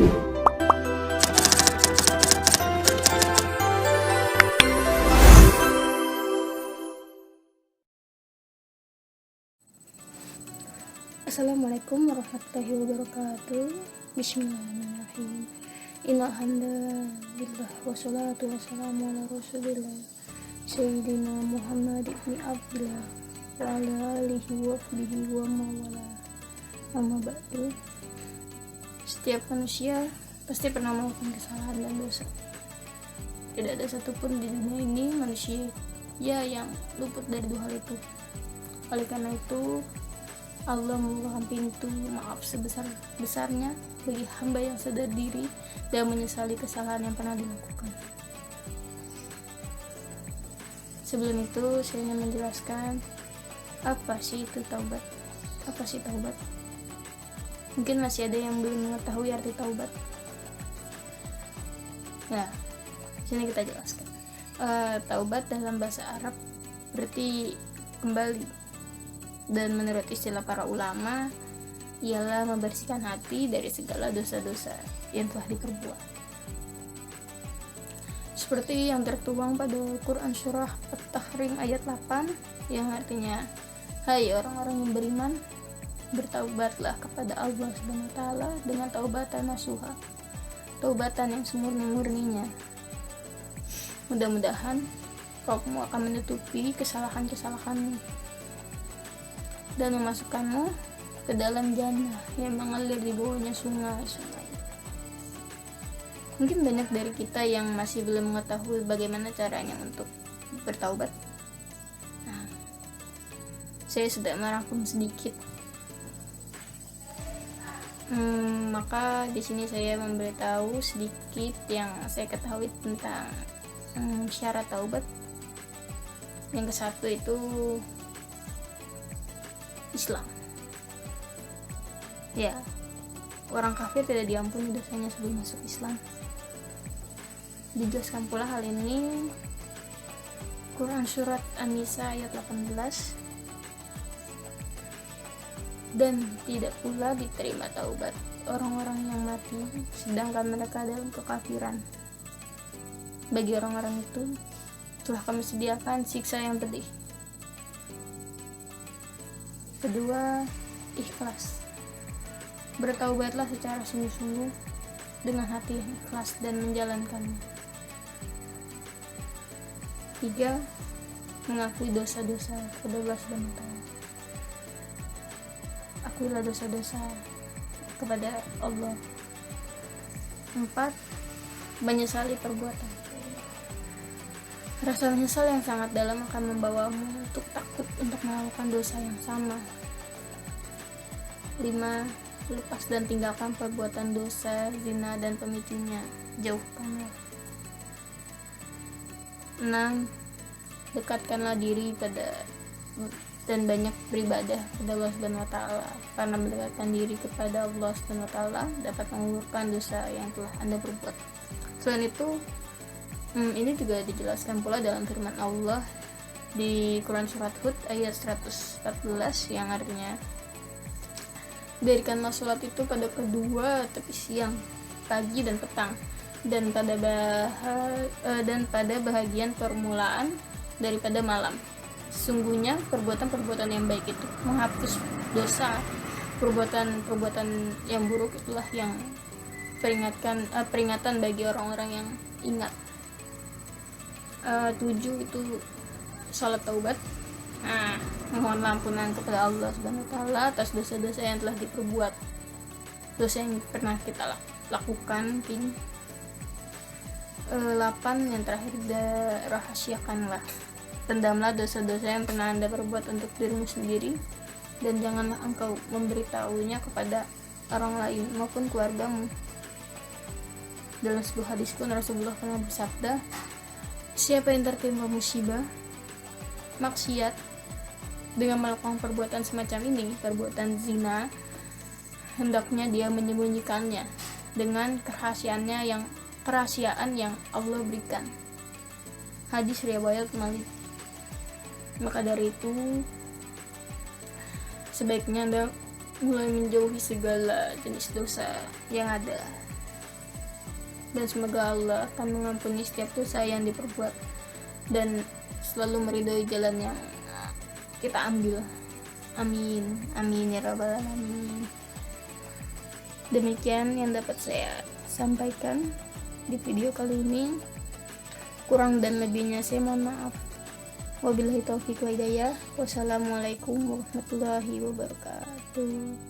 Assalamualaikum warahmatullahi wabarakatuh. Bismillahirrahmanirrahim. Innal hamdalillah wassalatu wassalamu ala rasulillah sayyidina Muhammad ibn Abdillah wa ala alihi wa sahbihi wa mawala. Amma ba'du. Setiap manusia pasti pernah melakukan kesalahan dan dosa. Tidak ada satupun di dunia ini manusia yang luput dari dua hal itu. Oleh karena itu, Allah membukakan pintu maaf sebesar-besarnya bagi hamba yang sadar diri dan menyesali kesalahan yang pernah dilakukan. Sebelum itu, saya ingin menjelaskan apa sih itu taubat. Apa sih taubat? Mungkin masih ada yang belum mengetahui arti taubat. Nah, sini kita jelaskan. Taubat dalam bahasa Arab berarti kembali. Dan menurut istilah para ulama, ialah membersihkan hati dari segala dosa-dosa yang telah diperbuat. Seperti yang tertuang pada Quran surah At-Tahrim ayat 8 yang artinya, hai orang-orang yang beriman, bertaubatlah kepada Allah SWT dengan taubatan nasuha, taubatan yang semurni-murninya. Mudah-mudahan kamu akan menutupi kesalahan-kesalahanmu dan memasukkanmu ke dalam jannah yang mengalir di bawahnya sungai-sungai. Mungkin banyak dari kita yang masih belum mengetahui bagaimana caranya untuk bertaubat. Nah, saya sudah merangkum sedikit. Maka di sini saya memberitahu sedikit yang saya ketahui tentang syarat taubat. Yang ke satu itu Islam. Ya, orang kafir tidak diampuni dosanya sebelum masuk Islam. Dijelaskan pula hal ini Quran surat An-Nisa ayat 18. Dan tidak pula diterima taubat orang-orang yang mati sedangkan mereka dalam kekafiran. Bagi orang-orang itu telah kami sediakan siksa yang pedih. Kedua, ikhlas. Bertaubatlah secara sungguh-sungguh dengan hati yang ikhlas dan menjalankannya. Tiga, mengakui dosa-dosa kepada Allah SWT. Akuilah dosa-dosa kepada Allah. 4, menyesali perbuatan. Rasa menyesal yang sangat dalam akan membawamu untuk takut untuk melakukan dosa yang sama. 5. Lepas dan tinggalkan perbuatan dosa, zina dan pemicunya. Jauhkanlah. 6. Dekatkanlah diri pada dan banyak beribadah kepada Allah SWT, karena mendekatkan diri kepada Allah SWT dapat mengugurkan dosa yang telah Anda perbuat. Selain itu, ini juga dijelaskan pula dalam firman Allah di Quran surat Hud ayat 114 yang artinya, dirikanlah sholat itu pada kedua tepi siang, pagi dan petang, dan pada bahagian permulaan daripada malam. Sesungguhnya perbuatan-perbuatan yang baik itu menghapus dosa, perbuatan-perbuatan yang buruk itulah yang peringatan bagi orang-orang yang ingat. 7 itu salat taubat. Mohon ampunan kepada Allah SWT atas dosa-dosa yang telah diperbuat, dosa yang pernah kita lakukan. 8 yang terakhir, rahasiakanlah, pendamlah dosa-dosa yang pernah Anda perbuat untuk dirimu sendiri, dan janganlah engkau memberitahunya kepada orang lain maupun keluargamu. Dalam sebuah hadis pun Rasulullah pernah bersabda, siapa yang tertimpa musibah, maksiat, dengan melakukan perbuatan semacam ini, perbuatan zina, hendaknya dia menyembunyikannya dengan kerahasiaan yang Allah berikan. Hadis riwayat Malik. Maka dari itu, sebaiknya Anda mulai menjauhi segala jenis dosa yang ada, dan semoga Allah akan mengampuni setiap dosa yang diperbuat dan selalu meridhoi jalan yang kita ambil. Amin, amin ya rabbal alamin. Demikian yang dapat saya sampaikan di video kali ini. Kurang dan lebihnya saya mohon maaf. Wabillahi taufiq wa hidayah. Wassalamualaikum warahmatullahi wabarakatuh.